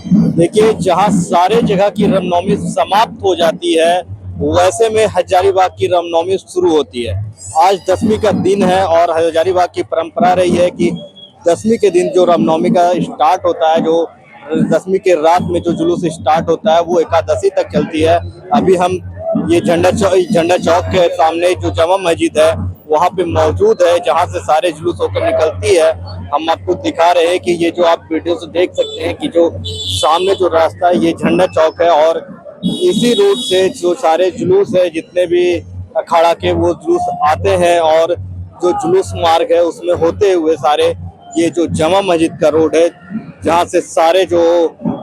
देखिए, जहाँ सारे जगह की रामनवमी समाप्त हो जाती है, वैसे में हजारीबाग की रामनवमी शुरू होती है। आज दसवीं का दिन है और हजारीबाग की परंपरा रही है कि दसवीं के दिन जो रामनवमी का स्टार्ट होता है, जो दसवीं के रात में जो जुलूस स्टार्ट होता है, वो एकादशी तक चलती है। अभी हम ये झंडा चौक के सामने जो जामा मस्जिद है, वहाँ पे मौजूद है, जहाँ से सारे जुलूस होकर निकलती है। हम आपको दिखा रहे हैं कि ये जो आप वीडियो से देख सकते हैं कि जो सामने जो रास्ता है, ये झंडा चौक है और इसी रूट से जो सारे जुलूस है, जितने भी अखाड़ा के वो जुलूस आते हैं और जो जुलूस मार्ग है उसमें होते हुए सारे ये जो जामा मस्जिद का रोड है, जहाँ से सारे जो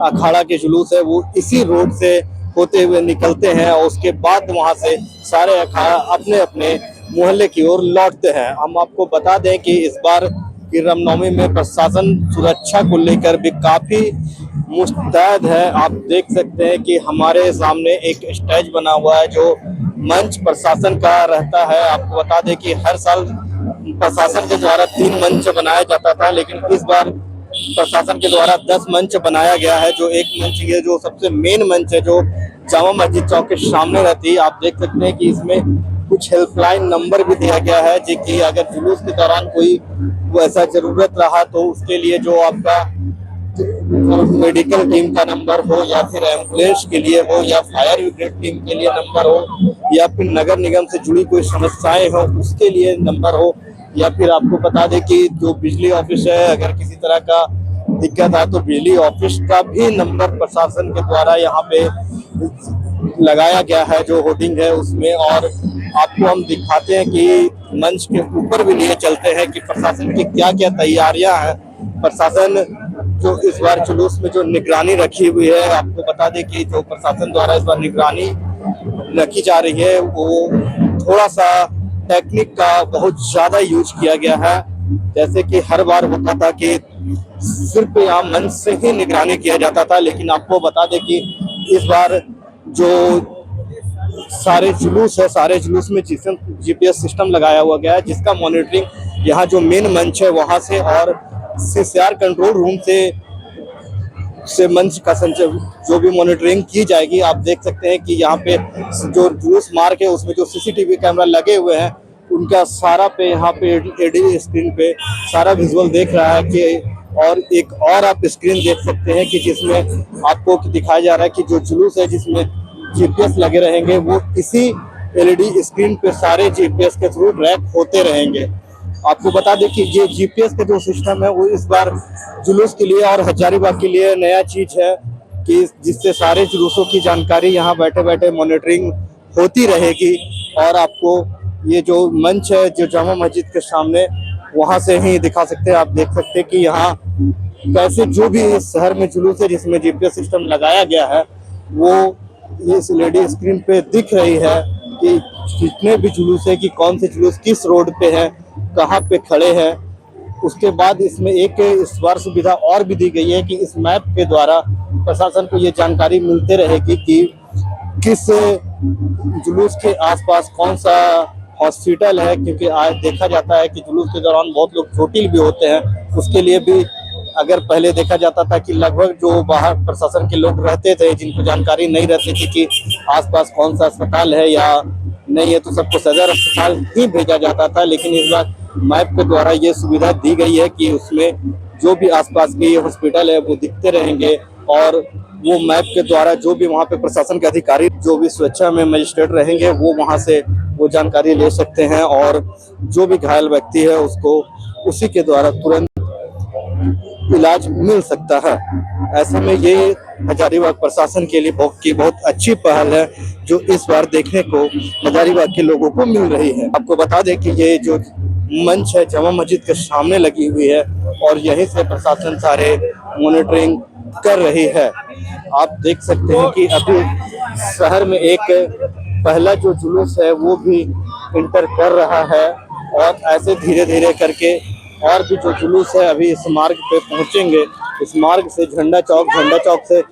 अखाड़ा के जुलूस है वो इसी रोड से होते हुए निकलते हैं और उसके बाद वहाँ से सारे अखाड़ा अपने अपने मोहल्ले की ओर लौटते हैं। हम आपको बता दें कि इस बार की रामनवमी में प्रशासन सुरक्षा को लेकर भी काफी मुस्तैद है। आप देख सकते हैं कि हमारे सामने एक स्टेज बना हुआ है जो मंच प्रशासन का रहता है। आपको बता दें कि हर साल प्रशासन के द्वारा 3 मंच बनाया जाता था, लेकिन इस बार प्रशासन के द्वारा 10 मंच बनाया गया है। जो एक मंच ये जो सबसे मेन मंच है, जो जामा मस्जिद चौक के सामने रहती है, आप देख सकते हैं कि इसमें कुछ हेल्पलाइन नंबर भी दिया गया है, जो कि अगर जुलूस के दौरान कोई ऐसा जरूरत रहा तो उसके लिए जो आपका मेडिकल टीम का नंबर हो, या फिर एम्बुलेंस के लिए हो, या फायर ब्रिगेड टीम के लिए नंबर हो, या फिर नगर निगम से जुड़ी कोई समस्याएं हो उसके लिए नंबर हो, या फिर आपको बता दें कि जो बिजली ऑफिस है, अगर किसी तरह का दिक्कत है तो बिजली ऑफिस का भी नंबर प्रशासन के द्वारा यहाँ पे लगाया गया है, जो होर्डिंग है उसमें। और आपको हम दिखाते हैं कि मंच के ऊपर भी लिए चलते हैं कि प्रशासन की क्या क्या तैयारियां हैं। प्रशासन जो इस बार जुलूस में जो निगरानी रखी हुई है, आपको बता दें कि जो प्रशासन द्वारा इस बार निगरानी रखी जा रही है वो थोड़ा सा टेक्निक का बहुत ज्यादा यूज किया गया है। जैसे कि हर बार होता था कि सिर्फ यहाँ मंच से ही निगरानी किया जाता था, लेकिन आपको बता दें कि इस बार जो सारे जुलूस है, सारे जुलूस में जीपीएस सिस्टम लगाया हुआ गया है, जिसका मॉनिटरिंग यहाँ जो मेन मंच है वहां से और सीसीआर कंट्रोल रूम से मंच का संचार जो भी मॉनिटरिंग की जाएगी। आप देख सकते हैं कि यहाँ पे जो जुलूस मार्ग है उसमें जो सीसीटीवी कैमरा लगे हुए हैं, उनका सारा पे यहाँ पे एलईडी स्क्रीन पे सारा विजुअल देख रहा है कि। और एक और आप स्क्रीन देख सकते हैं कि जिसमें आपको दिखाया जा रहा है कि जो जुलूस है जिसमें जीपीएस लगे रहेंगे, वो इसी एलईडी स्क्रीन पे सारे जीपीएस के थ्रू ट्रैक होते रहेंगे। आपको बता दें कि ये जीपीएस का जो सिस्टम है वो इस बार जुलूस के लिए और हजारीबाग के लिए नया चीज है, कि जिससे सारे जुलूसों की जानकारी यहाँ बैठे बैठे मॉनिटरिंग होती रहेगी। और आपको ये जो मंच है जो जामा मस्जिद के सामने, वहां से ही दिखा सकते हैं। आप देख सकते हैं कि यहाँ कैसे जो भी इस शहर में जुलूस है जिसमें जीपीएस सिस्टम लगाया गया है, वो इस एलईडी स्क्रीन पे दिख रही है कि जितने भी जुलूस है कि कौन से जुलूस किस रोड पे है, कहाँ पे खड़े हैं। उसके बाद इसमें एक इस बार सुविधा और भी दी गई है कि इस मैप के द्वारा प्रशासन को ये जानकारी मिलते रहेगी कि किस जुलूस के आसपास कौन सा हॉस्पिटल है, क्योंकि आज देखा जाता है कि जुलूस के दौरान बहुत लोग चोटिल भी होते हैं। उसके लिए भी अगर पहले देखा जाता था कि लगभग जो बाहर प्रशासन के लोग रहते थे, जिनको जानकारी नहीं रहती थी कि आसपास कौन सा अस्पताल है या नहीं है, तो सबको सदर अस्पताल ही भेजा जाता था। लेकिन इस बार मैप के द्वारा ये सुविधा दी गई है कि उसमें जो भी आसपास के हॉस्पिटल है वो दिखते रहेंगे, और वो मैप के द्वारा जो भी वहाँ पे प्रशासन के अधिकारी जो भी सुरक्षा में मजिस्ट्रेट रहेंगे वो वहाँ से वो जानकारी ले सकते हैं, और जो भी घायल व्यक्ति है उसको उसी के द्वारा तुरंत इलाज मिल सकता है। ऐसे में ये हजारीबाग प्रशासन के लिए बहुत अच्छी पहल है, जो इस बार देखने को हजारीबाग के लोगों को मिल रही है। आपको बता दें कि ये जो मंच है जामा मस्जिद के सामने लगी हुई है, और यहीं से प्रशासन सारे मॉनिटरिंग कर रही है। आप देख सकते हैं कि अभी शहर में एक पहला जो जुलूस है वो भी इंटर कर रहा है, और ऐसे धीरे धीरे करके और भी जो जुलूस है अभी इस मार्ग पे पहुंचेंगे। इस मार्ग से झंडा चौक से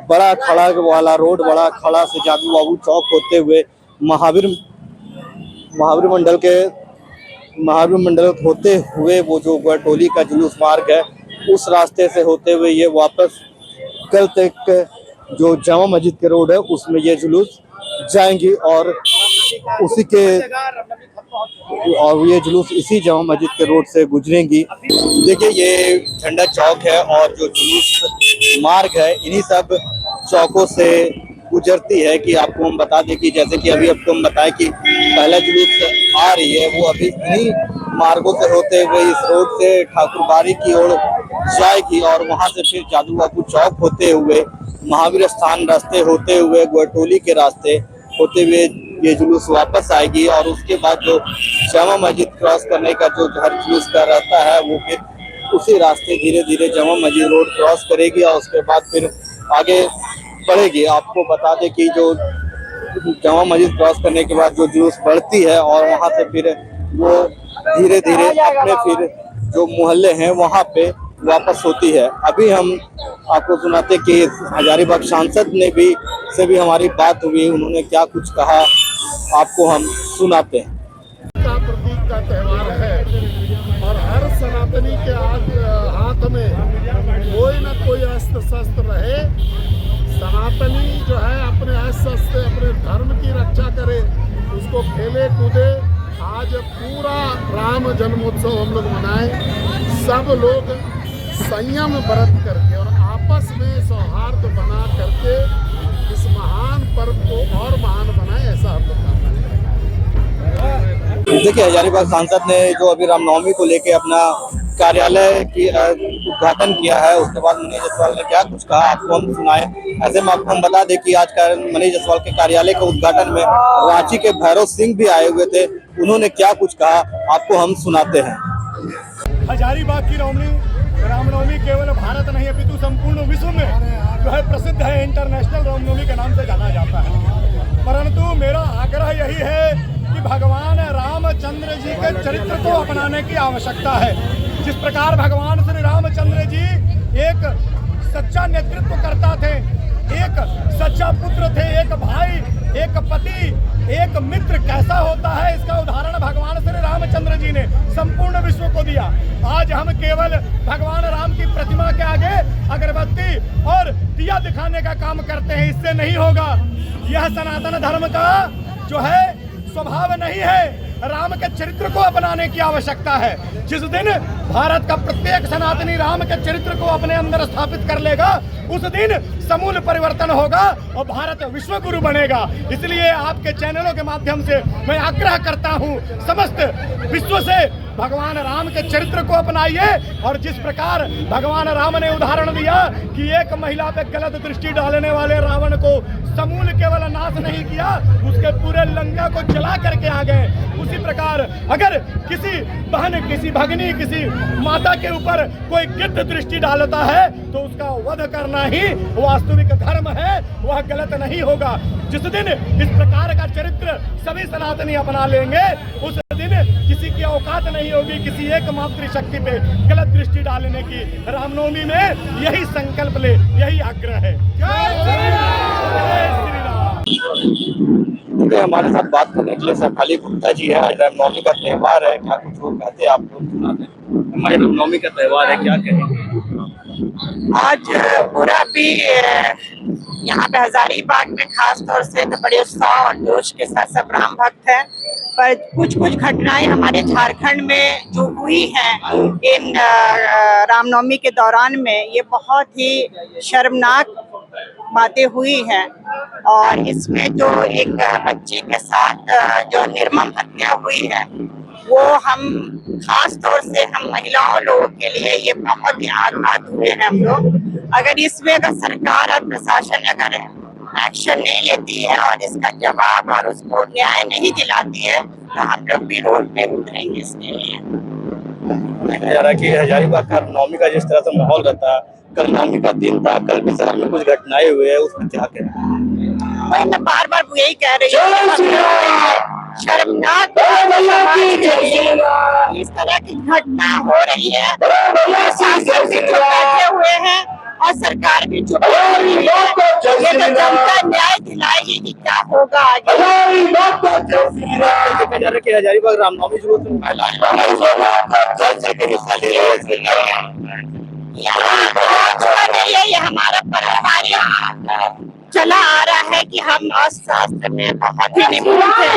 बड़ा खड़ा वाला रोड, बड़ा खड़ा से जादू बाबू चौक होते हुए महावीर मंडल होते हुए वो जो ग्वाटोली का जुलूस मार्ग है, उस रास्ते से होते हुए ये वापस कल तक जो जामा मस्जिद के रोड है उसमें ये जुलूस जाएंगी और उसी के और ये जुलूस इसी जामा मस्जिद के रोड से गुजरेंगी। देखिए ये झंडा चौक है और जो जुलूस मार्ग है इन्हीं सब चौकों से गुजरती है। कि आपको हम बता दें कि जैसे कि अभी आपको हम बताएं कि पहला जुलूस आ रही है वो अभी इन्हीं मार्गों से होते हुए इस रोड से ठाकुरबाड़ी की ओर जाएगी और वहां से फिर जादू बापू चौक होते हुए महावीर स्थान रास्ते होते हुए गोटोली के रास्ते होते हुए ये जुलूस वापस आएगी। और उसके बाद जो जामा मस्जिद क्रॉस करने का जो हर जुलूस का रास्ता है वो फिर उसी रास्ते धीरे धीरे जामा मस्जिद रोड क्रॉस करेगी और उसके बाद फिर आगे बढ़ेगी। आपको बता दें कि जो जामा मस्जिद क्रॉस करने के बाद जो जुलूस बढ़ती है और वहां से फिर वो धीरे धीरे अपने फिर जो मोहल्ले हैं वहां पे वापस होती है। अभी हम आपको सुनाते कि हजारीबाग सांसद ने भी से भी हमारी बात हुई, उन्होंने क्या कुछ कहा आपको हम सुनाते हैं। का प्रतीक का त्यौहार है और हर सनातनी के हाथ में कोई न कोई अस्त्र शस्त्र रहे। सनातनी जो है अपने अस्त्र से अपने धर्म की रक्षा करे, उसको खेले कूदे। आज पूरा राम जन्मोत्सव हम लोग मनाएं, सब लोग संयम बरत करके और आपस में सौहार्द बना करके इस महान पर्व को और महान बनाए, ऐसा हम लोग चाहते हैं। देखिए हजारीबाग सांसद ने जो अभी रामनवमी को लेके अपना कार्यालय की उद्घाटन किया है उसके बाद मनीष जायसवाल ने क्या कुछ कहा आपको हम सुनाए। ऐसे में आपको हम बता दें कि आज मनीष जायसवाल के कार्यालय के उद्घाटन में रांची के भैरव सिंह भी आए हुए थे, उन्होंने क्या कुछ कहा आपको हम सुनाते हैं। हजारीबाग की रामनवमी केवल भारत नहीं अपितु संपूर्ण विश्व में जो है प्रसिद्ध है, इंटरनेशनल रामनवमी के नाम से जाना जाता है। परंतु मेरा आग्रह यही है कि भगवान रामचंद्र जी के चरित्र को अपनाने की आवश्यकता है। जिस प्रकार भगवान श्री रामचंद्र जी एक सच्चा नेतृत्व करता थे, एक सच्चा पुत्र थे, एक भाई, एक पति, एक मित्र कैसा होता है इसका उदाहरण भगवान श्री रामचंद्र जी ने संपूर्ण विश्व को दिया। आज हम केवल भगवान राम की प्रतिमा के आगे अगरबत्ती और दिया दिखाने का काम करते हैं, इससे नहीं होगा। यह सनातन धर्म का जो है स्वभाव नहीं है। राम के चरित्र को अपनाने की आवश्यकता है। जिस दिन भारत का प्रत्येक सनातनी राम के चरित्र को अपने अंदर स्थापित कर लेगा उस दिन समूल परिवर्तन होगा और भारत विश्व गुरु बनेगा। इसलिए आपके चैनलों के माध्यम से मैं आग्रह करता हूं समस्त विश्व से भगवान राम के चरित्र को अपनाइए। और जिस प्रकार भगवान राम ने उदाहरण दिया कि एक महिला पे गलत दृष्टि डालने वाले रावण को समूल केवल नाश नहीं किया, उसके पूरे लंका को जला करके आ गए। उसी प्रकार अगर किसी बहन, किसी भगनी, किसी माता के ऊपर कोई गिद्ध दृष्टि डालता है तो उसका वध करना ही वास्तविक धर्म है, वह गलत नहीं होगा। जिस दिन इस प्रकार का चरित्र सभी सनातनी अपना लेंगे उस दिन किसी की औकात नहीं होगी किसी एकमात्र शक्ति पे गलत दृष्टि डालने की। रामनवमी में यही संकल्प ले, यही आग्रह है। जय श्री राम। हमारे साथ बात करने के लिए सैफाली गुप्ता जी है। आज रामनवमी का त्यौहार है, क्या कुछ वो कहते हैं आपको सुनाते हैं। हमारे रामनवमी का त्यौहार है, क्या कहेंगे? आज पूरा भी यहाँ पे हजारीबाग में खास तौर से तो बड़े उत्साह और जोश के साथ सब राम भक्त हैं। पर कुछ घटनाएं हमारे झारखंड में जो हुई हैं इन रामनवमी के दौरान में, ये बहुत ही शर्मनाक बातें हुई हैं। और इसमें जो एक बच्चे के साथ जो निर्मम हत्या हुई है वो हम खास तौर से हम महिलाओं लोगों के लिए ये बहुत ही आघात हुए हैं हम लोग। अगर इसमें अगर सरकार और प्रशासन अगर एक्शन नहीं लेती है और इसका जवाब और उसको न्याय नहीं दिलाती है तो हम लोग भी रोड पे उतरेंगे इसके लिए। जा रहा कि हजारीबाग का नवमी का जिस तरह से माहौल रहता है, कल नवमी का दिन था, कल भी शहर में कुछ घटनाएं हुए हैं, उसमें क्या कहना? मैं बार बार यही कह रही हूँ, शर्मनाक इस तरह की घटना हो रही है। शासन भी चुप बैठे हुए हैं और सरकार भी चुप बैठी हुई है। ये तो जनता न्याय दिलाएगी कि क्या होगा आगे। देखा जा रहा है कि हजारीबाग रामनवमी जुलूस में महिलाएं ये हमारा परंपरा चला आ रहा है कि हम शास्त्र में बहुत ही निपुण थे।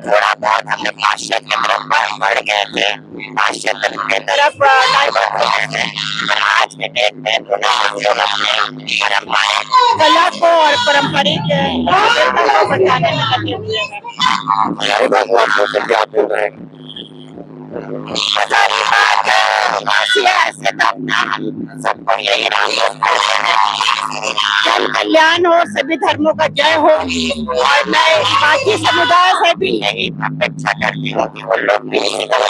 थोड़ा बहुत हमने पाश्चात्य की तरफ बढ़ गए थे, पाश्चात्य की तरफ आज के डेट में कला को और पारंपरिक को बचाने में लगे हुए हैं। सबको यही जन कल्याण हो, सभी धर्मों का जय हो। और मैं बाकी समुदाय से भी यही अपेक्षा करती हूँ कि वो लोग भी इसी तरह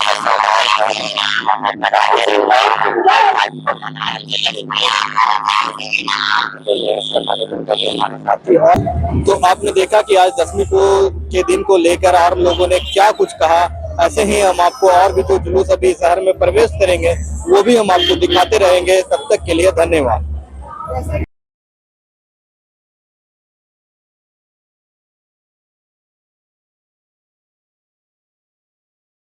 तो आपने देखा कि आज दसवीं के दिन को लेकर आप लोगों ने क्या कुछ कहा। ऐसे ही हम आपको और भी जो जुलूस अभी शहर में प्रवेश करेंगे वो भी हम आपको दिखाते रहेंगे। तब तक के लिए धन्यवाद।